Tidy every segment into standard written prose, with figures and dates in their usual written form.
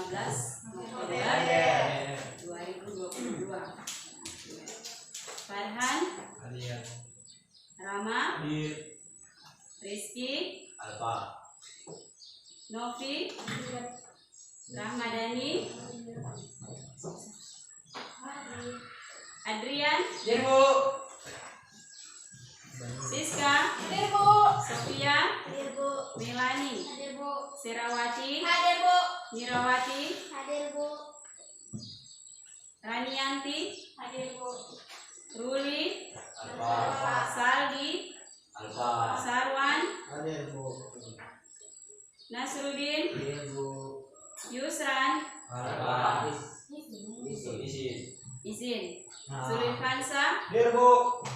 15 November 2022. Farhan, Rama, Rizky, Novi, Rahmadani, Adrian, Siska, Sofia, Melani, Serawati, Nirawati, Ranianti, Ruli, Saldi, Sarwan, Nasruddin, Yusran, Izin, Zulfansa,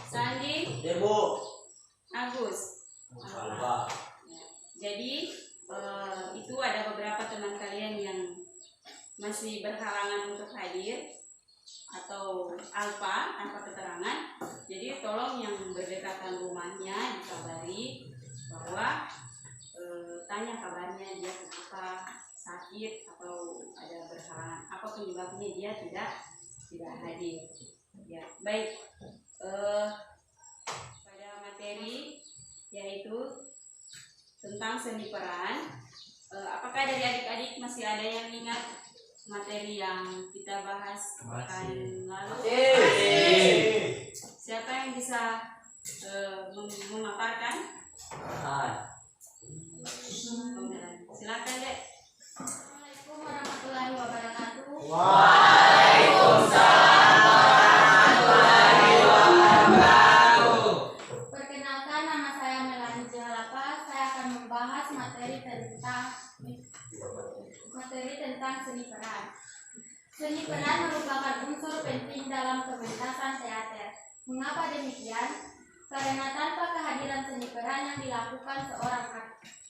Sandi, Agus. Jadi itu ada beberapa teman kalian yang masih berhalangan untuk hadir atau alfa tanpa keterangan. Jadi tolong yang berdekatan rumahnya dikabari bahwa tanya kabarnya, dia kenapa, sakit atau ada berhalangan, apa penyebabnya dia tidak hadir. Ya, baik. Pada materi yaitu tentang seni peran. Apakah dari adik-adik masih ada yang ingat materi yang kita bahas pekan lalu? Siapa yang bisa memaparkan? Silakan, Dek. Assalamualaikum warahmatullahi wabarakatuh. Waalaikumsalam warahmatullahi wabarakatuh. Perkenalkan, nama saya Melani Jahalapa. Saya akan membahas materi tentang seni peran. Seni peran merupakan unsur penting dalam pementasan teater. Mengapa demikian? Karena tanpa kehadiran seni peran yang dilakukan seorang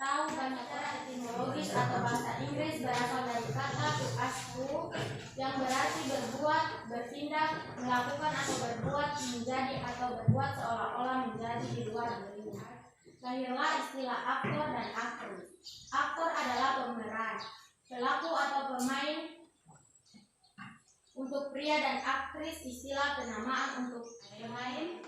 atau banyak orang etimologis atau bahasa Inggris berasal dari kata to ask to, yang berarti berbuat, bertindak, melakukan atau berbuat, menjadi atau berbuat seolah-olah menjadi di luar dirinya. Lahirlah istilah aktor dan aktris. Aktor adalah pemeran, pelaku atau pemain untuk pria, dan aktris istilah penamaan untuk pemain.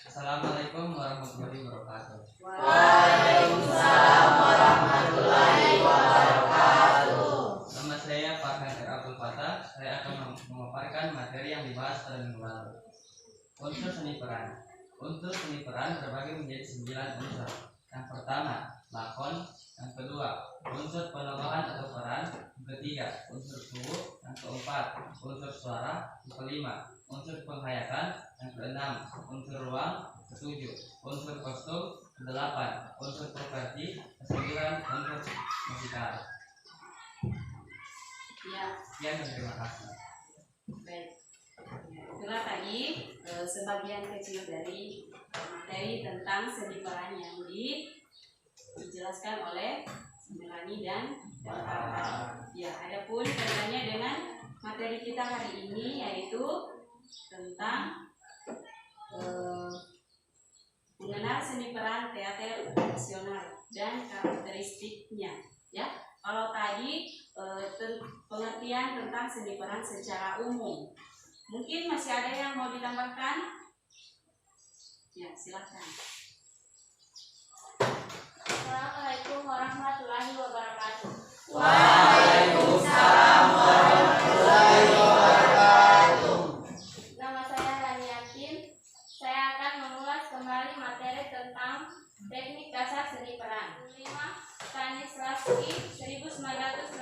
Assalamualaikum warahmatullahi wabarakatuh. Waalaikumsalam warahmatullahi wabarakatuh. Nama saya Farhan R. Abdul Fatah. Saya akan memaparkan materi yang dibahas pada minggu lalu. Unsur seni peran. Unsur seni peran terbagi menjadi 9 unsur. Yang pertama, lakon. Yang kedua, unsur penombokan atau peran. Yang ketiga, unsur tubuh. Yang keempat, unsur suara. Yang kelima, unsur penghayatan. Yang keenam, unsur ruang. Ketujuh, unsur kostum. Kedelapan, unsur properti. Kesembilan, unsur musikal. Ya. Sekian dan terima kasih. Baik. Itulah tadi sebagian kecil dari materi tentang seni peran yang dijelaskan oleh Melani dan Farhan. Ya, adapun kaitannya dengan materi kita hari ini yaitu tentang mengenal seni peran teater nasional dan karakteristiknya. Ya, kalau tadi pengertian tentang seni peran secara umum, mungkin masih ada yang mau ditambahkan? Ya, silakan. Assalamualaikum warahmatullahi wabarakatuh. Waalaikumsalam warahmatullahi wabarakatuh. Nama saya Rani Yakin. Saya akan mengulas kembali materi tentang teknik dasar seni peran. 5. Stanislavski 1980,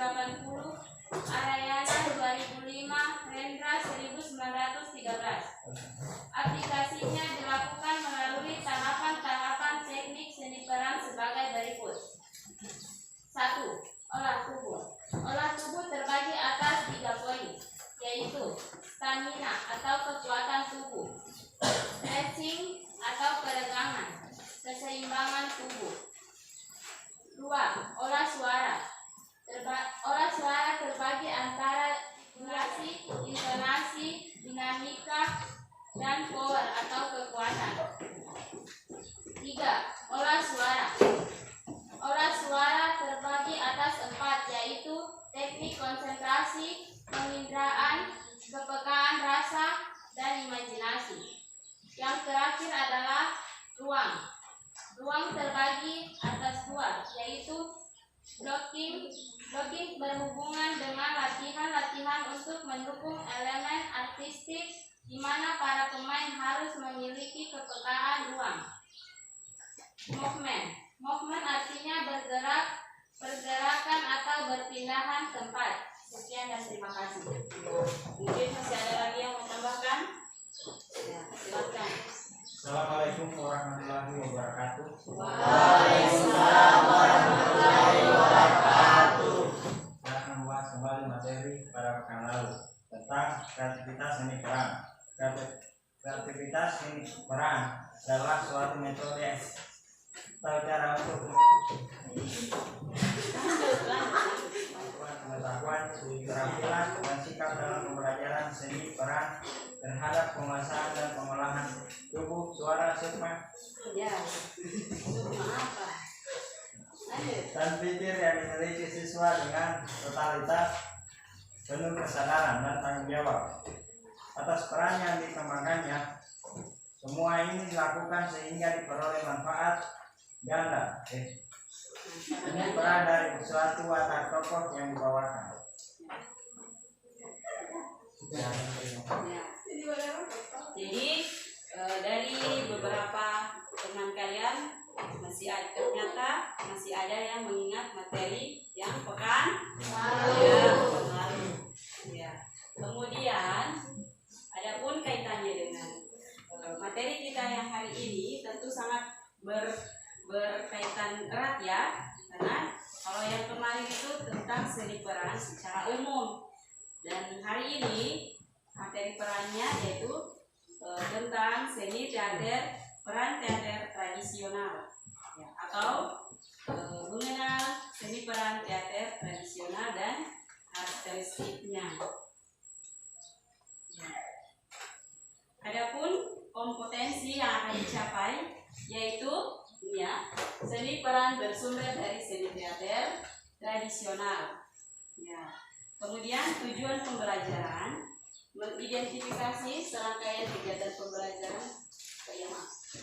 Arayana 2005, Rendra 1913. Aplikasinya dilakukan melalui tahapan-tahapan teknik seni peran sebagai berikut. 1. Olah tubuh. Olah tubuh terbagi atas 3 poin, yaitu stamina atau kekuatan tubuh, stretching atau peregangan, keseimbangan tubuh. 2. Olah suara. yaitu blocking berhubungan dengan latihan-latihan untuk mendukung elemen artistik di mana para pemain harus memiliki kepekaan ruang. Movement artinya pergerakan atau berpindahan tempat. Sekian dan terima kasih. Mungkin masih ada lagi yang mau tambahkan? Ya, silakan. Assalamualaikum warahmatullahi wabarakatuh. Waalaikumsalam warahmatullahi wabarakatuh. Saya akan membahas kembali materi pada pekan lalu tentang kreativitas seni peran. Kreativitas seni peran adalah suatu metode atau cara untuk pengetahuan, keterampilan, dan sikap dalam pembelajaran seni peran terhadap penguasaan dan pengolahan tubuh, suara, sukma, Ya, sukma apa? Lanjut. dan pikir yang dimiliki siswa dengan totalitas penuh kesadaran dan tanggung jawab atas peran yang dikembangkannya. Semua ini dilakukan sehingga diperoleh manfaat ganda. Ini peran dari suatu watak tokoh yang dibawakan. Ya. Jadi dari beberapa teman kalian ternyata masih ada yang mengingat materi yang pekan lalu. Ya. Kemudian adapun kaitannya dengan materi kita yang hari ini tentu sangat berkaitan erat ya, karena kalau yang kemarin itu tentang seni peran secara umum, dan hari ini materi perannya yaitu tentang seni teater, peran teater tradisional ya, atau mengenal seni peran teater tradisional dan karakteristiknya. Ya. Adapun kompetensi yang akan dicapai yaitu ya, seni peran bersumber dari seni teater tradisional. Ya. Kemudian tujuan pembelajaran mengidentifikasi serangkaian kegiatan pembelajaran,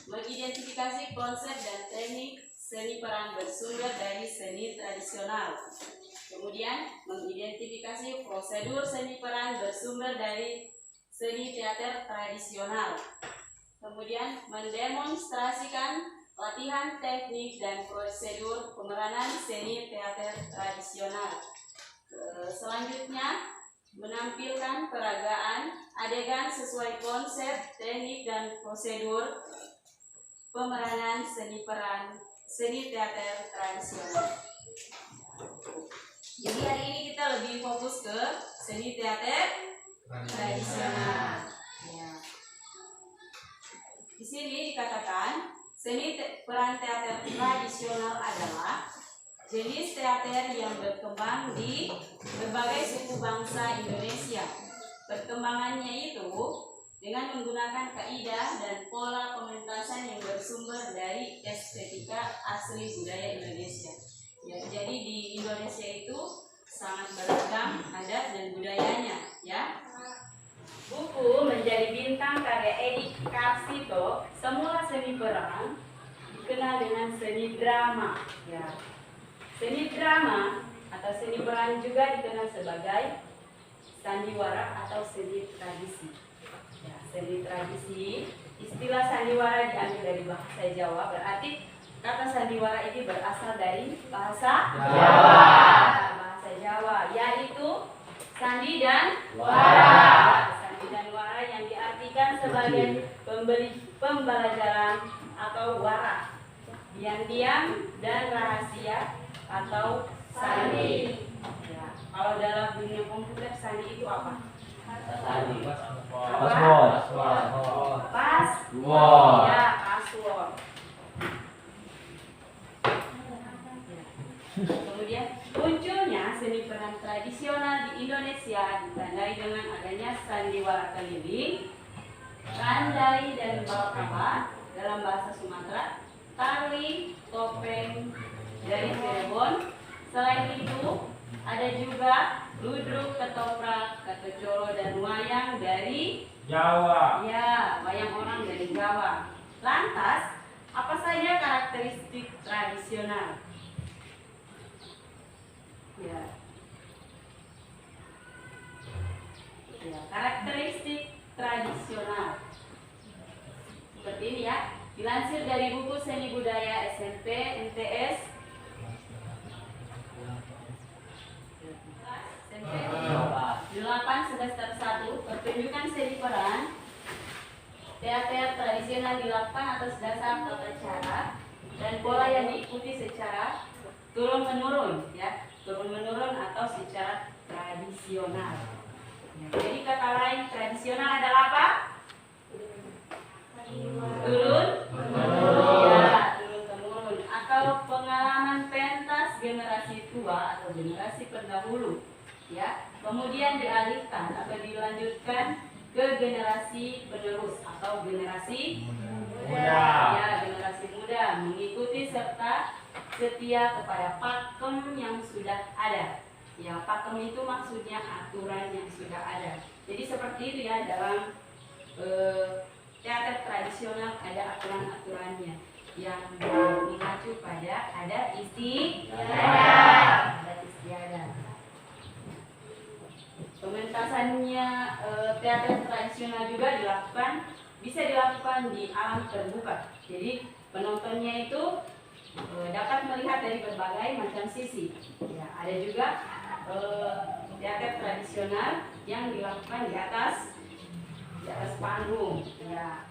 mengidentifikasi konsep dan teknik seni peran bersumber dari seni tradisional. Kemudian mengidentifikasi prosedur seni peran bersumber dari seni teater tradisional. Kemudian mendemonstrasikan latihan teknik dan prosedur pemeranan seni teater tradisional. Selanjutnya menampilkan peragaan adegan sesuai konsep, teknik, dan prosedur pemeranan seni peran seni teater tradisional. Jadi hari ini kita lebih fokus ke seni teater tradisional. Ya. Di sini dikatakan seni peran teater tradisional adalah jenis teater yang berkembang di berbagai suku bangsa Indonesia. Perkembangannya itu dengan menggunakan kaidah dan pola pementasan yang bersumber dari estetika asli budaya Indonesia. Ya, jadi di Indonesia itu sangat beragam adat dan budayanya, ya. Buku Menjadi Bintang karya Edi Karsito, semula seni peran dikenal dengan seni drama, ya. Seni drama atau seni peran juga dikenal sebagai sandiwara atau seni tradisi. Ya, seni tradisi, istilah sandiwara diambil dari bahasa Jawa, berarti kata sandiwara ini berasal dari bahasa Jawa. Bahasa Jawa, yaitu sandi dan wara. Sandi dan wara yang diartikan sebagai pembelajaran atau wara, diam-diam dan rahasia atau sandi. Ya, kalau dalam dunia komputer sandi itu apa? Sandi. Password. Ya, password. Kemudian munculnya seni peran tradisional di Indonesia ditandai dengan adanya sandiwara keliling, randai dan balkaba dalam bahasa Sumatera, tali, topeng dari Cirebon. Selain itu ada juga ludruk, ketoprak, ketocolo, dan wayang dari Jawa. Ya, wayang orang dari Jawa. Lantas, apa saja karakteristik tradisional? tradisional dilakukan atas dasar tata cara dan pola yang diikuti secara turun menurun, ya, turun menurun atau secara tradisional. Ya, jadi kata lain tradisional adalah apa? Turun menurun. Ya, turun temurun atau pengalaman pentas generasi tua atau generasi pendahulu, ya, kemudian dialihkan atau dilanjutkan ke generasi penerus atau generasi muda. Ya, generasi muda mengikuti serta setia kepada pakem yang sudah ada. Ya, pakem itu maksudnya aturan yang sudah ada. Jadi seperti itu ya, dalam teater tradisional ada aturan-aturannya yang mengacu pada adat istiadat. Adat istiadat. Pementasannya teater tradisional juga bisa dilakukan di alam terbuka. Jadi penontonnya itu dapat melihat dari berbagai macam sisi. Ya, ada juga teater tradisional yang dilakukan di atas panggung. Ya.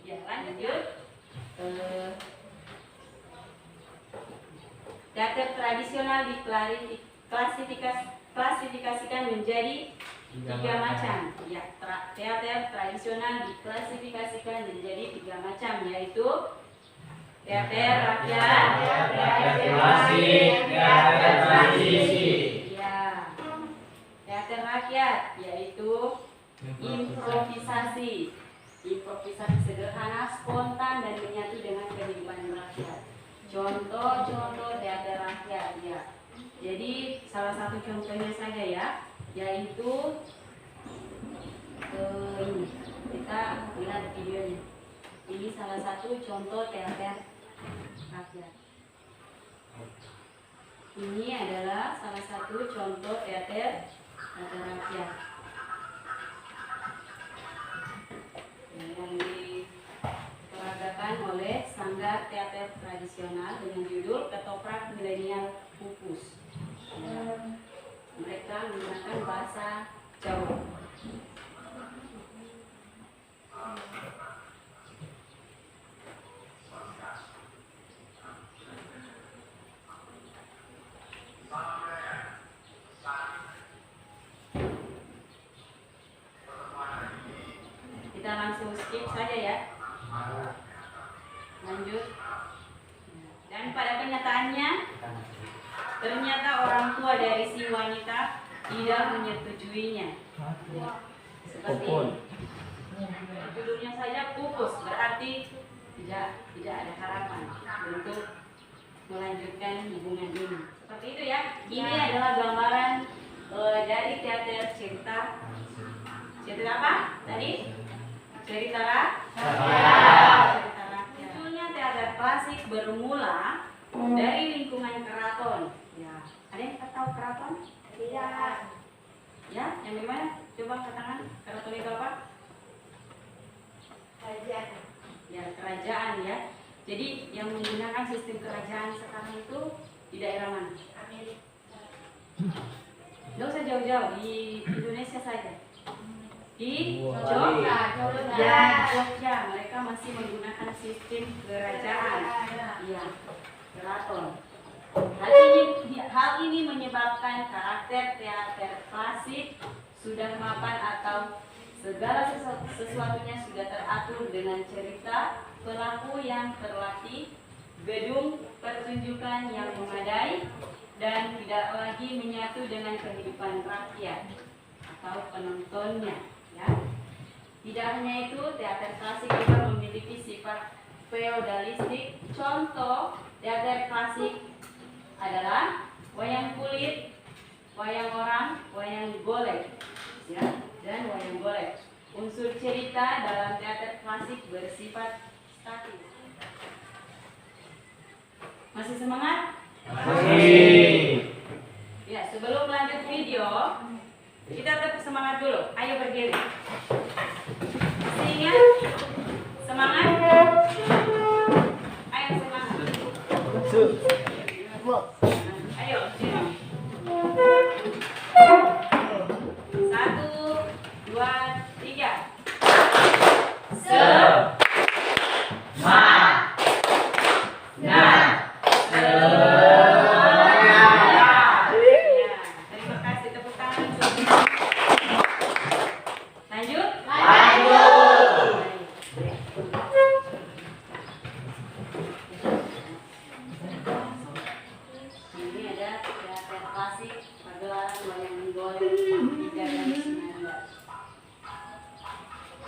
Ya, lanjut. Teater tradisional diklasifikasikan menjadi tiga macam. Ya, teater tradisional diklasifikasikan menjadi tiga macam, yaitu teater rakyat, teater klasik, teater tradisi. Ya, teater rakyat yaitu improvisasi sederhana, spontan dan menyatu dengan kehidupan rakyat. Contoh teater rakyat, ya. Jadi salah satu contohnya saja ya, yaitu ini kita lihat videonya. Ini salah satu contoh teater rakyat. Ini adalah salah satu contoh teater rakyat yang diperagakan oleh Sanggar Teater Tradisional dengan judul Ketoprak Milenial Pupus. Mereka menggunakan bahasa Jawa. Kita langsung skip saja ya. Lanjut. Dan pada kenyataannya ternyata orang tua dari si wanita tidak menyetujuinya. Seperti judulnya saja pupus, berarti tidak ada harapan untuk melanjutkan hubungan ini. Seperti itu ya. Ini adalah gambaran dari teater cerita apa tadi? Cerita rakyat. Sebetulnya teater klasik bermula dari lingkungan keraton. Ya, ada yang tahu keraton? Tidak. Ya, yang gimana? Coba katakan keraton itu apa? Kerajaan. Ya, kerajaan ya. Jadi yang menggunakan sistem kerajaan sekarang itu di daerah mana? Amerika. Nggak usah jauh-jauh, di Indonesia saja. Di Jogja, mereka masih menggunakan sistem kerajaan. Ya, keraton. Hal ini menyebabkan karakter teater klasik sudah mapan atau segala sesuatunya sudah teratur dengan cerita, pelaku yang terlatih, gedung pertunjukan yang memadai, dan tidak lagi menyatu dengan kehidupan rakyat atau penontonnya. Ya. Tidak hanya itu, teater klasik juga memiliki sifat feodalistik. Contoh teater klasik adalah wayang kulit, wayang orang, wayang golek, ya, dan wayang golek. Unsur cerita dalam teater klasik bersifat statis. Masih semangat? Masih. Ya, sebelum lanjut video, kita tetap semangat dulu. Ayo berdiri. Masih ingat? Semangat? Ayo semangat. Ayo, sini.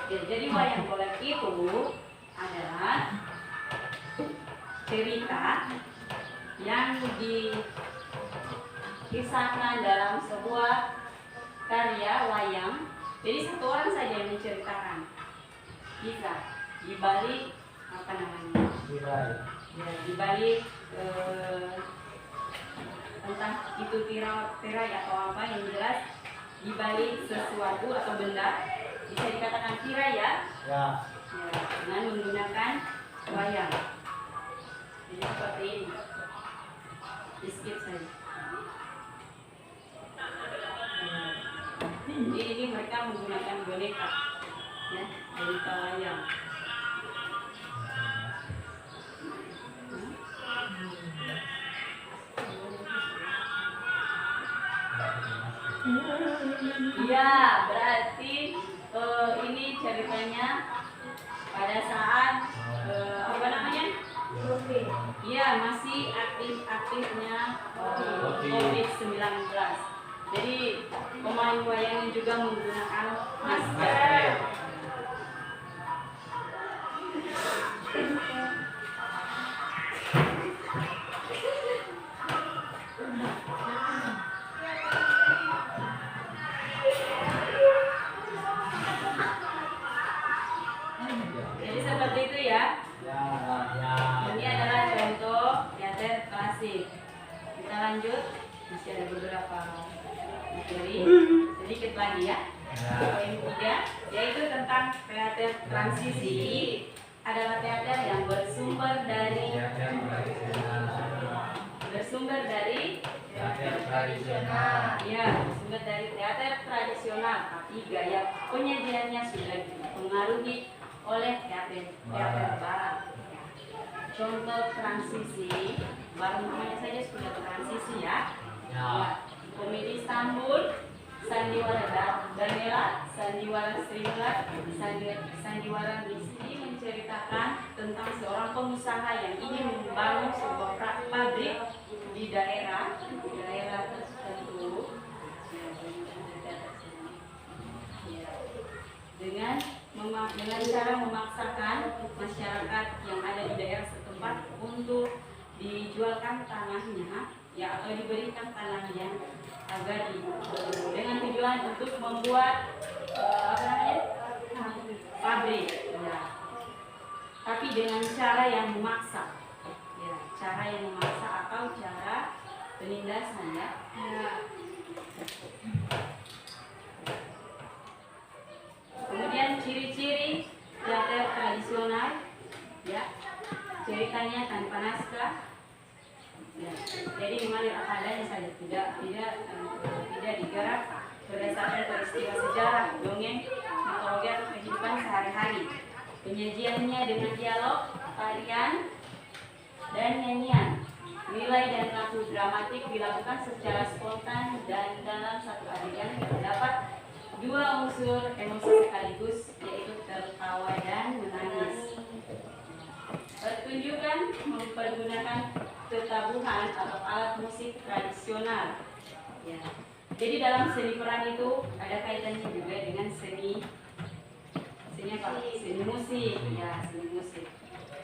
Ya, jadi wayang golek itu adalah cerita yang dikisahkan dalam sebuah karya wayang. Jadi satu orang saja yang menceritakan kisah di balik apa namanya? Ya, di balik entah itu tirai atau apa, yang jelas di balik sesuatu atau benda bisa dikatakan tirai ya. Ya, dengan menggunakan wayang. Jadi seperti ini. Di skip saja. Jadi ini mereka menggunakan boneka, ya, boneka wayang. Iya, berarti ini ceritanya pada saat apa namanya? Iya, masih aktif-aktifnya COVID-19. Jadi pemain wayang juga menggunakan masker. Jadi seperti itu ya. Ini adalah contoh teater klasik. Kita lanjut, masih ada beberapa materi, sedikit lagi ya. Poin 3 yaitu tentang teater transisi. Adalah teater yang bersumber dari teater tradisional. Ya, bersumber dari teater tradisional, tapi gaya penyajiannya sudah dipengaruhi oleh teater barat. Contoh transisi, baru namanya saja sudah transisi ya. Komedi Istanbul, Sandiwara Danila, Sandiwara Srimulat, Sandiwara Rizky menceritakan tentang seorang pengusaha yang ingin membangun sebuah pabrik di daerah tertentu dengan cara memaksakan masyarakat yang ada di daerah setempat untuk dijualkan tanahnya, ya, atau diberikan tanahnya agar dengan tujuan untuk membuat pabrik, ya. Tapi dengan cara yang memaksa, ya, cara yang memaksa atau cara penindasan, ya. Kemudian ciri-ciri teater tradisional, ya, ceritanya tanpa naskah, ya. Jadi mengalir apa adanya saja, tidak digarap berdasarkan peristiwa sejarah, dongeng, mitologi atau kehidupan sehari-hari. Penyajiannya dengan dialog, tarian, dan nyanyian. Nilai dan laku dramatik dilakukan secara spontan dan dalam satu adegan terdapat dua unsur emosi sekaligus, yaitu tertawa dan menangis. Pertunjukan mempergunakan ketabuhan atau alat musik tradisional. Ya. Jadi dalam seni peran itu ada kaitannya juga dengan seni apa? Seni musik, ya, seni musik.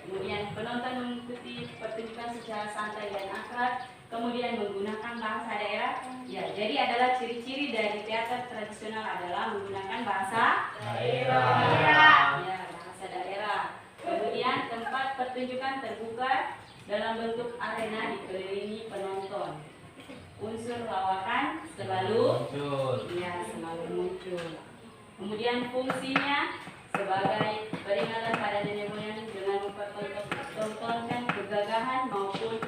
Kemudian penonton mengikuti pertunjukan secara santai dan akrab, kemudian menggunakan bahasa daerah. Ya, jadi adalah ciri-ciri dari teater tradisional adalah menggunakan bahasa daerah. Ya, bahasa daerah. Kemudian tempat pertunjukan terbuka dalam bentuk arena dikelilingi penonton. Unsur lawakan selalu muncul. Kemudian fungsinya sebagai peringatan pada nenek moyang dengan mempertontonkan kegagahan maupun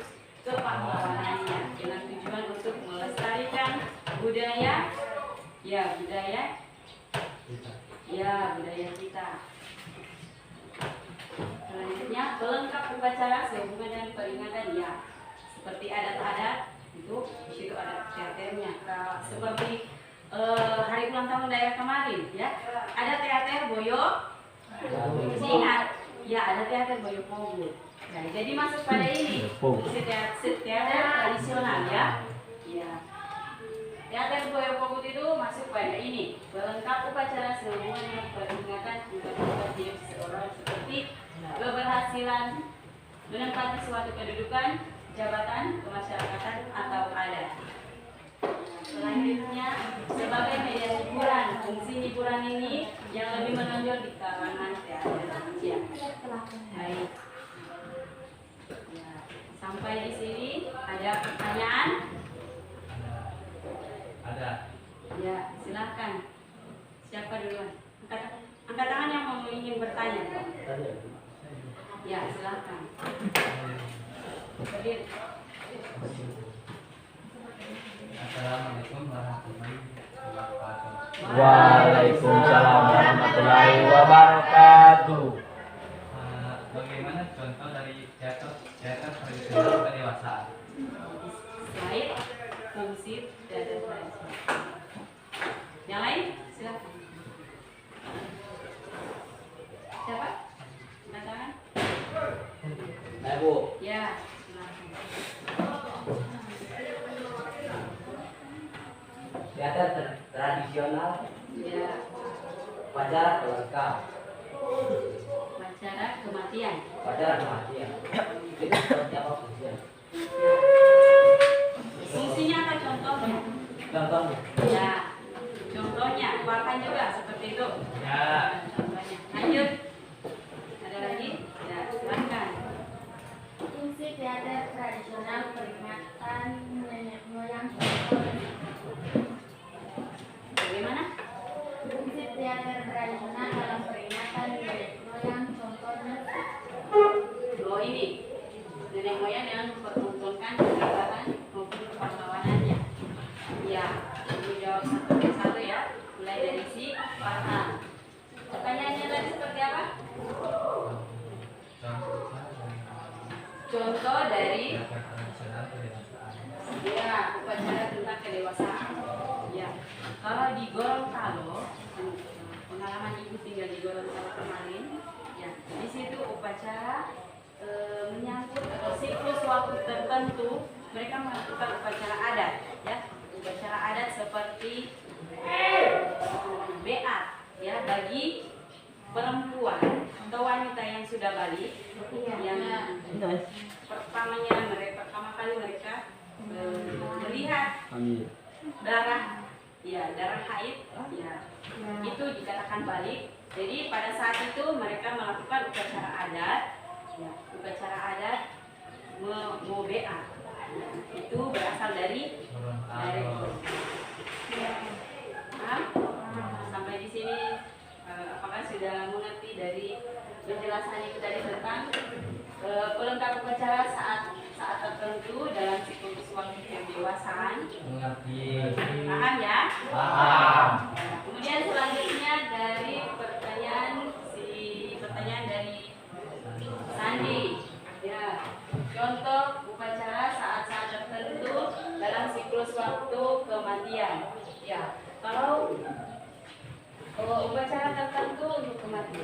kepahlawanannya dengan tujuan untuk melestarikan budaya kita. Selanjutnya pelengkap upacara sehubungan dengan peringatan, ya, seperti adat-adat itu di situ ada teaternya. Seperti hari ulang tahun daerah kemarin, ya, ada teater boyo, ingat, ya, ada teater boyo pogo. Ya, jadi masuk pada ini teater tradisional, ya. Ya. Teater Buaya Pokut itu masuk pada ini, pelengkap upacara semuanya peringatan untuk hidup seseorang seperti keberhasilan menempati suatu kedudukan, jabatan, kemasyarakatan atau adat. Selanjutnya, sebagai media hiburan, fungsi hiburan ini yang lebih menonjol di kalangan teater Indonesia. Baik. Ya, sampai di sini ada pertanyaan? Ada. Ya, silakan. Siapa duluan? Angkat tangan yang mau ingin bertanya. Ya, silakan. Berdiri. Assalamualaikum warahmatullahi wabarakatuh. Waalaikumsalam warahmatullahi wabarakatuh. Bagaimana contoh dari teater tradisional kedewasaan? Slide, fungsi, teater tradisional. Yang lain, silakan. Siapa? Angkat tangan. Nah, Bu, Ya, silakan. teater tradisional Ya, upacara pelengkap, upacara kematian. upacara kematian. Itu seperti apa fungsinya? Fungsinya apa contohnya? Contohnya, Ya, contohnya, keluarkan juga seperti itu. Ya. Contohnya. Lanjut. Ada lagi? Ya, silakan. Fungsi teater tradisional peringatan nenek moyang. Bagaimana? Fungsi teater tradisional dalam peringatan nenek moyang contohnya. Oh ini, nenek moyang yang mempertontonkan kegagalan maupun kepahlawanannya. Ya, menjawab satu persatu ya. Mulai dari si Farhan. Pertanyaannya tadi seperti apa? Contoh dari Teater tradisional kedewasaan. ya upacara tentang kedewasaan. Ya, kalau di Gorontalo, pengalaman ibu tinggal di Gorontalo kemarin, ya di situ upacara menyangkut siklus waktu tertentu mereka melakukan upacara adat, ya upacara adat seperti beat, ya bagi perempuan atau wanita yang sudah balik, yang pertama kali mereka melihat darah, ya darah haid, ya itu dikatakan balik. Jadi pada saat itu mereka melakukan upacara adat, ya upacara adat mau beat. Itu berasal dari Gorontalo. Paham? Sampai di sini apakah sudah mengerti dari penjelasan itu tadi tentang pelengkap upacara saat tertentu dalam siklus waktu kedewasaan? Mengerti. Paham ya? Paham. Kemudian selanjutnya dari pertanyaan dari Sandi. Ya, contoh upacara saat-saat tertentu dalam siklus waktu kematian. Ya, kalau upacara tertentu untuk kematian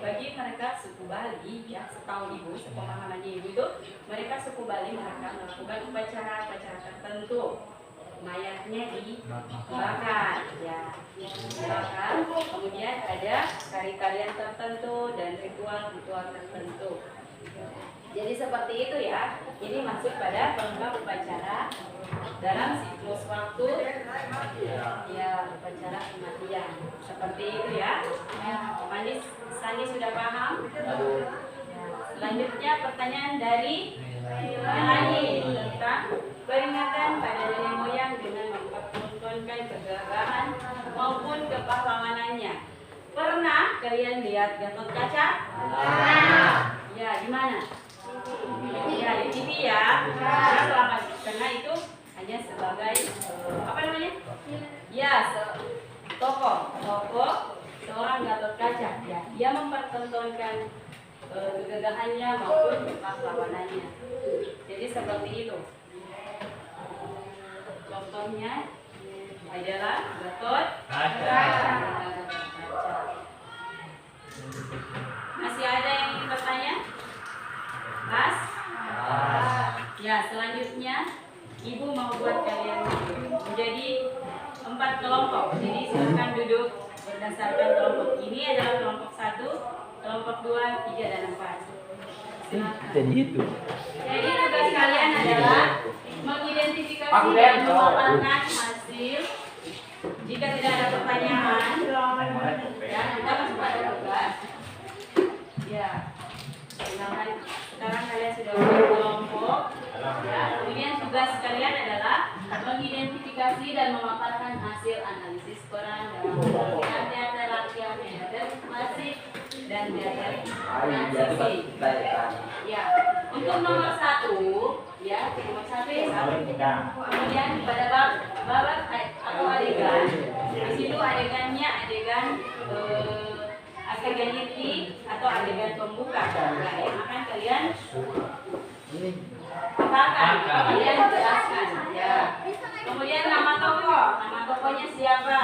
bagi mereka suku Bali, ya setahu ibu, sepemahamannya ibu itu mereka suku Bali mereka melakukan upacara tertentu. Mayatnya dibakar, ya dibakar. Kemudian ada tarian tertentu dan ritual tertentu. Jadi seperti itu ya. Ini masuk pada pelengkap upacara dalam siklus waktu, ya upacara kematian. Seperti itu ya. Sandi sudah paham? Ya. Selanjutnya pertanyaan dari Melani tentang peringatan pada nenek moyang dengan mempertontonkan kegagahan maupun kepahlawanannya. Pernah kalian lihat Gatot Kaca? Ya, di mana? Ya, di TV ya. Karena itu hanya sebagai apa namanya? Ya, tokoh seorang Gatot Kaca. Ya, dia mempertontonkan kegagahannya maupun kepahlawanannya. Jadi seperti itu. Contohnya adalah Gatot Kaca. Masih ada yang ingin bertanya? Mas? Ya, selanjutnya Ibu berdasarkan kelompok ini adalah kelompok 1, kelompok 2, 3, dan 4. Silakan. Jadi itu. Jadi tugas kalian adalah mengidentifikasi dan memaparkan hasil. Jika tidak ada pertanyaan, ya kita masuk pada tugas. Ya, silakan. Sekarang kalian sudah berkelompok. Ya, kemudian tugas kalian adalah mengidentifikasi dan memaparkan hasil analisis peran dalam teater latihan, teater klasik, dan teater transisi. Ya, untuk nomor 1, ya, nomor 1 ya, kemudian pada babak atau adegan, di situ adegannya adegan inti atau adegan pembuka, ya, yang akan kalian katakan, kalian jelaskan, ya. Kemudian nama tokohnya siapa?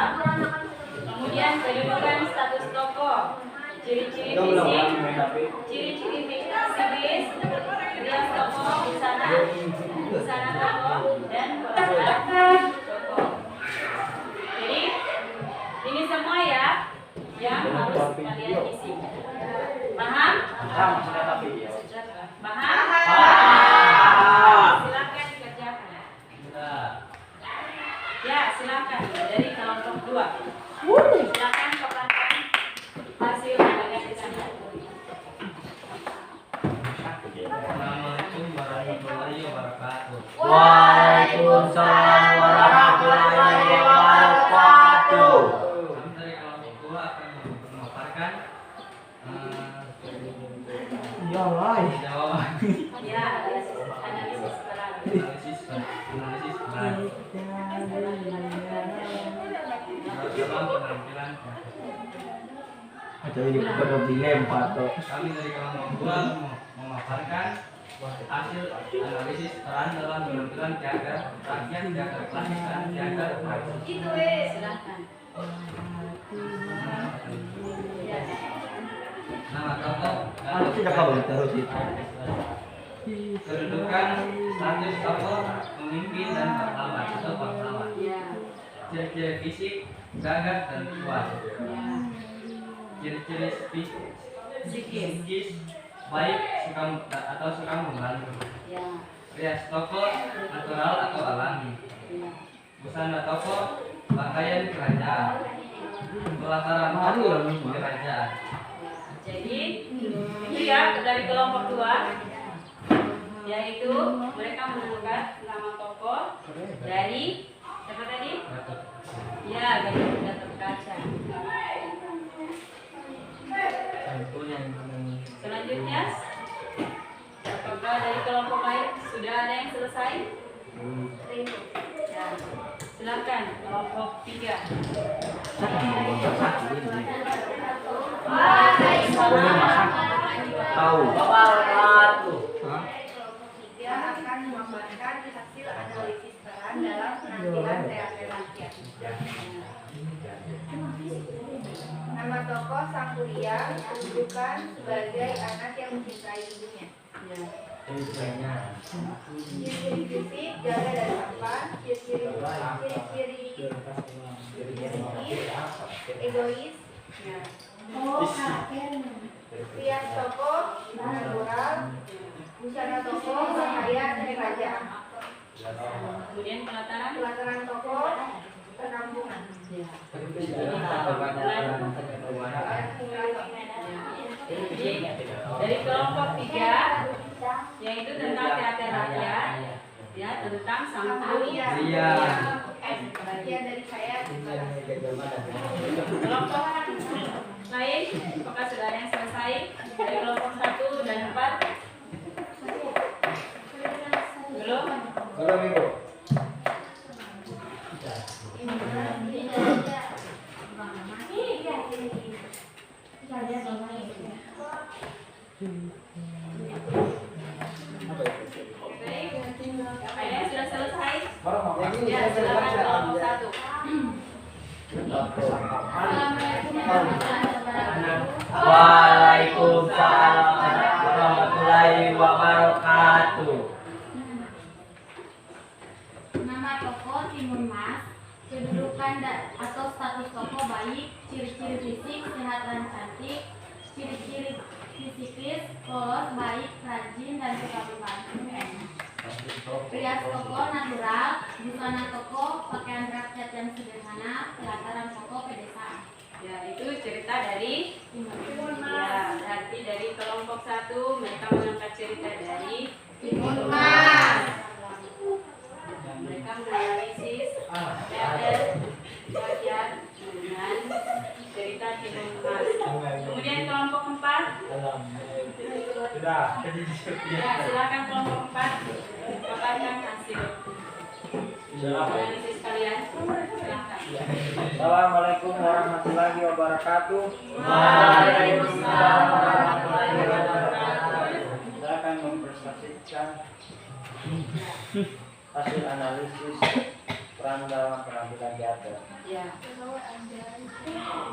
Kemudian kedudukan status tokoh, ciri-ciri fisik, ciri-ciri psikis, rias tokoh, busana tokoh, dan peralatan tokoh. Jadi ini semua ya yang harus kalian isi. Paham? Paham. Silakan dikerjakan. Ya, silakan dari kelompok 2. Silakan paparkan hasil adegan di sana. Assalamualaikum warahmatullahi wabarakatuh. Waalaikumsalam warahmatullahi wabarakatuh. Kami dari kelompok 2 akan memaparkan jawaban Ya, analisis peran. analisis peran dalam penampilan teater. Ada ini pada dilempar tuh. Kami dari kelompok 2 memaparkan hasil analisis peran dalam penampilan teater rakyat, teater klasik, dan teater transisi. Silakan. Ya. Nama tokoh Harus tidak kabel terus itu. kedudukan status tokoh pemimpin dan pahlawan atau pahlawan. Ya. Ciri-ciri fisik gagah dan kuat. Ya. Ciri-ciri Psikis. psikis baik suka membantu. Ya. Rias tokoh natural atau alami. Ya. Busana tokoh pakaian kerajaan. Pelataran tokoh kerajaan. Jadi itu ya dari kelompok 2, yaitu mereka menentukan nama tokoh dari apa tadi? Ya, Gatot Kaca. Selanjutnya, apakah dari kelompok lain sudah ada yang selesai? Ya, silakan kelompok 3. Tahu. Dia akan memaparkan hasil analisis peran dalam penampilan teater rakyat. Nama tokoh Sang Kuryang, kedudukan sebagai anak yang mencintai ibunya. Ya. Ciri-ciri fisik, jaga dan tampan. Ciri-ciri egois. Ya. Rias tokoh, natural. Busana tokoh, pakaian dan kerajaan. Kemudian Pelataran tokoh, penampungan. Ya. Jadi dari kelompok 3 yaitu tentang teater rakyat, ya, tentang Sang Kuryang. Iya. Sekian dari saya. Terima kasih. Kelompok lain, apakah sudah ada yang selesai dari kelompok 1 dan 4? Belum? Belum Ibu. Baik, kalian sudah selesai? Ini Ya, silakan kelompok 1. Waalaikumsalam warahmatullahi wabarakatuh. Nama tokoh Timun Mas, kedudukan atau status tokoh baik, ciri-ciri fisik, sehat dan cantik, ciri-ciri fisikis, polos, baik, rajin, dan suka membantu. Rias toko natural, busana toko, pakaian rakyat yang sederhana, pelataran toko pedesaan. Ya, itu cerita dari ya, berarti dari kelompok 1 mereka mengangkat cerita dari Timun Mas. Mereka menganalisis teater rakyat dengan cerita Timun Mas. Kemudian kelompok 4. Sudah. Ya, silakan kelompok 4 paparkan hasil analisis kalian. Silakan. Assalamualaikum warahmatullahi wabarakatuh. Waalaikumsalam warahmatullahi wabarakatuh. Saya akan mempresentasikan hasil analisis peran dalam penampilan teater. Ya.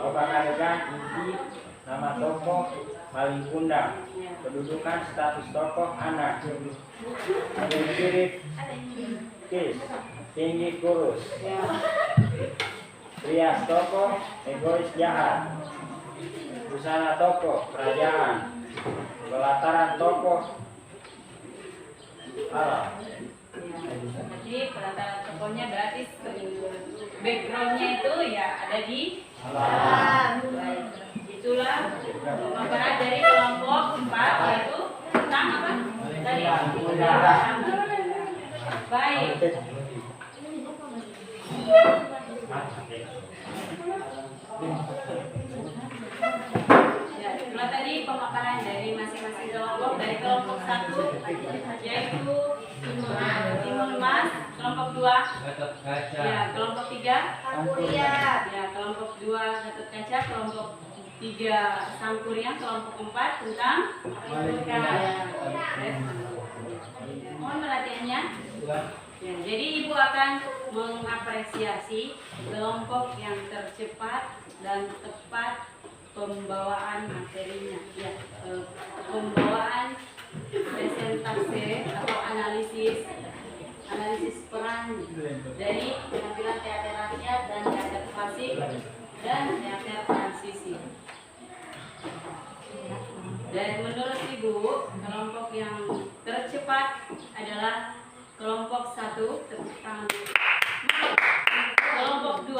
Bapak adegan, inti, nama tokoh, maling kundang, kedudukan status tokoh anak, ciri-ciri kis, tinggi kurus, rias tokoh, egois jahat, busana tokoh, kerajaan, pelataran tokoh, alam. Jadi pelataran tokohnya berarti backgroundnya itu ya ada di alam. Baik. Itulah pemaparan dari kelompok 4 yaitu tentang apa? Tadi. Baik. Ya, itulah tadi pemaparan dari masing-masing kelompok. Dari kelompok 1 yaitu Timun Mas, kelompok 2 Gatot Kaca. ya, kelompok 3 ya, kelompok 2 Gatot Kaca, kelompok 3 Sangkuriang, kelompok 4 tentang mohon perhatiannya. Ya, jadi ibu akan mengapresiasi kelompok yang tercepat dan tepat pembawaan materinya. Ya, pembawaan presentasi atau analisis peran dari penampilan teater rakyat dan teater klasik dan teater transisi. Dan menurut ibu, kelompok yang tercepat adalah kelompok 1 tentang kelompok 2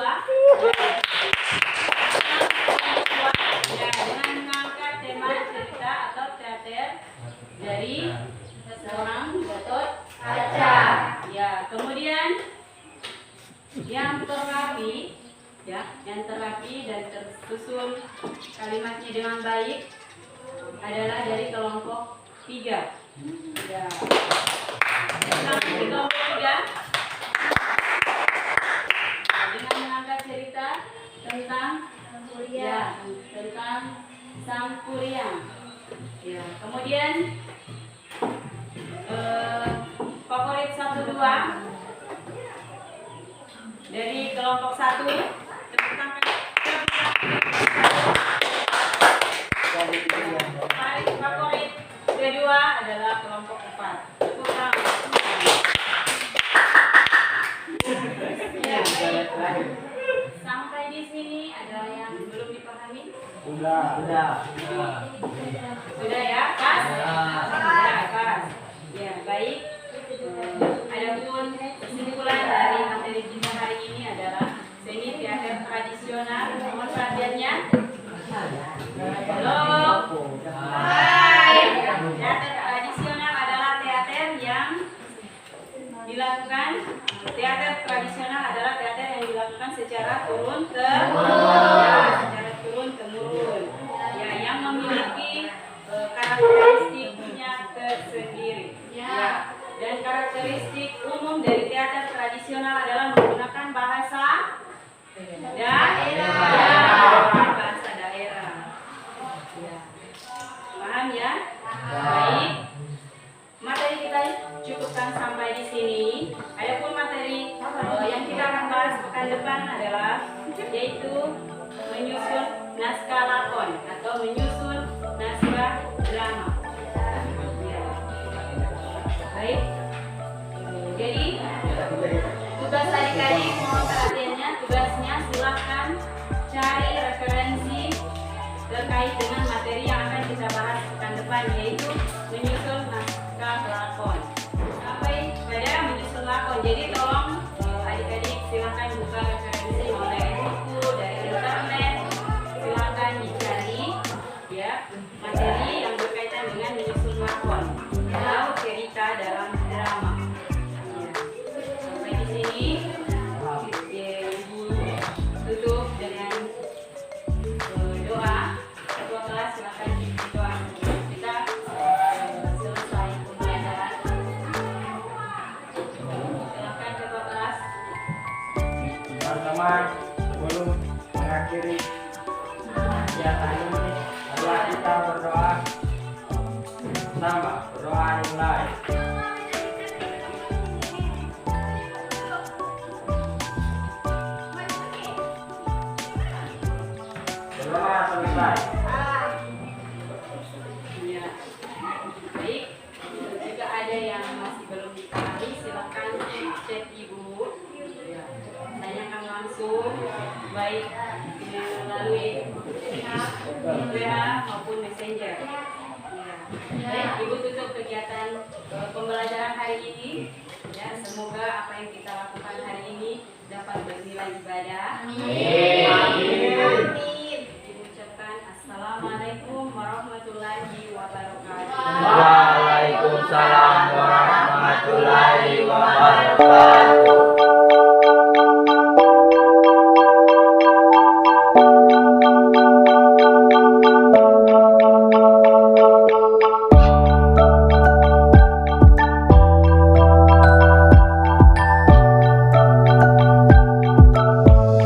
ya, dengan mengangkat tema cerita atau teater dari seorang Gatot Kaca. Ya, kemudian yang terapi ya, yang terapi dan tersusun kalimatnya dengan baik adalah dari kelompok 3. Ya. Tentang di kelompok 3 dengan mengangkat cerita tentang ya, tentang Sangkuriang. Ya, kemudian favorit 1-2 dari kelompok 1 tentang favorit kedua adalah kelompok 4. Ya, baik. Sampai di sini ada yang belum dipahami? Sudah. Sudah ya, Kas? Ya, Kas. Ya, baik. Adapun kesimpulan dari materi kita hari ini adalah seni teater tradisional. Mohon perhatiannya. Halo. Hai. Teater tradisional adalah teater yang dilakukan. Teater tradisional adalah teater yang dilakukan secara turun temurun. Ya, yang memiliki karakteristiknya tersendiri. Ya. Dan karakteristik umum dari teater tradisional adalah menggunakan bahasa daerah. Bahasa daerah. Ya. Paham ya? Baik. Materi kita cukupkan sampai di sini. Adapun materi yang kita akan bahas pekan depan adalah yaitu menyusun naskah lakon atau menyusun naskah drama. Ya. Baik. Jadi tugas adik-adik mohon perhatiannya, tugasnya silahkan cari referensi materi yang berkaitan dengan menyusun lakon atau cerita dalam drama. Ya. Sampai di sini, Ibu tutup dengan doa. Ketua kelas silakan ikuti doa sebelum kita selesai pembelajaran. Silakan ketua kelas. Teman-teman, sebelum mengakhiri kegiatan ini, adalah kita berdoa bersama. Berdoa dimulai. Berdoa selesai. Ya. Baik, jika ada yang masih belum dipahami, silakan chat Ibu. Ya. Tanyakan langsung, baik melalui WA maupun Messenger. Ya. Baik, Ibu tutup kegiatan pembelajaran hari ini. Ya, semoga apa yang kita lakukan hari ini dapat bernilai ibadah. Amin. Ibu ucapkan Assalamualaikum warahmatullahi wabarakatuh. Waalaikumsalam warahmatullahi wabarakatuh.